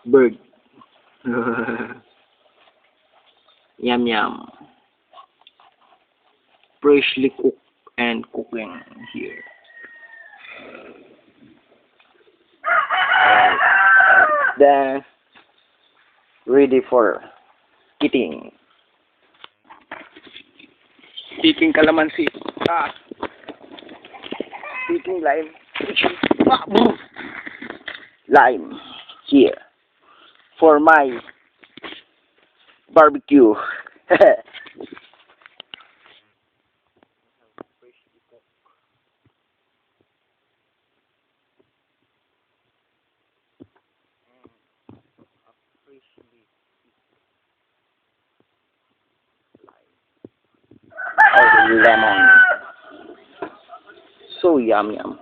Bird. Yum yum. Freshly cooked and cooking here. Then ready for eating. Eating calamansi. Eating lime. Lime here for my barbecue. Oh, lemon. So yum yum.